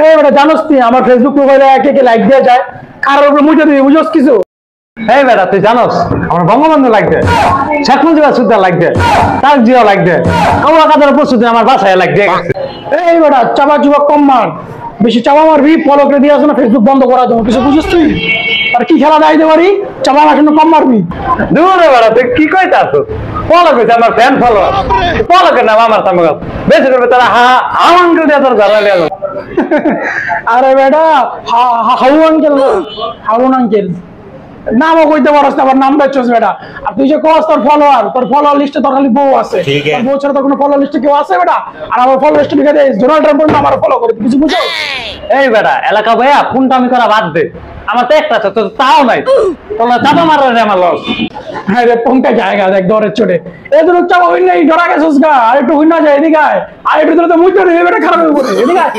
এই বেটা জানোস তুই আমার ফেসবুক প্রোফাইলে একে কে লাইক দেওয়া যায়, কারোর উপরে মুজে দিবি, বুঝোস কিছু? এই বেটা তুই জানোস আমার বঙ্গবন্ধু লাগবে, শেখ মুজিবুর সুদ্ধা লাগবে, তার জিও লাগবে, আমার কাদের প্রস্তুতি আমার বাসায় লাগবে। এই বেটা চাপা চুপা কম মার, বেশি চাপা মারবি ফলো করে দিয়ে আসো না, ফেসবুক বন্ধ করা যাবো, কিছু বুঝিস তুই? আর কি খেলা দাইতে পারি, চাপা মার কম মারবি। দূরে বেটা তুই কি কইতে আসো, ফলো করছে আমার ফ্যান ফলো, ফলো করে না আমার সামনে বেশি করবে তারা হাওয়ান করে দিয়ে তোর ঘর লিয়ে যাবে। আরে বেটা হাউ আঙ্কেল, হাউন আঙ্কেল নামও কইতে পারস না, আবার নাম বেচছস বেটা। আর তুই যে কস তোর ফলোয়ার লিস্টে তোর খালি বউ আছে, তোর বউ ছাড়া তোর কোনো ফলোয়ার লিস্টে কেউ আছে বেটা? আর আমার ফলোয়ার লিস্টে লিখে দে ডোনাল্ড ট্রাম্প পর্যন্ত আমার ফলো করে, কিছু বুঝো? এই বেটা এলাকা ভাইয়া ফোনটা আমি করা বাদ দে, আমার তো একটা আছে তোর তাও নাই, তোলা চাপা মারা আমার লস। হ্যাঁ রে পঙ্কা জায়গা দেখ দরের চোটে এই তো চাপা হইন নাই, ডরা গেছস গা, আর একটু হইন না যায় এদিকে আয়, আর একটু তো মুই তো বেটা খারাপ হয়ে পড়ে এদিকে আয়।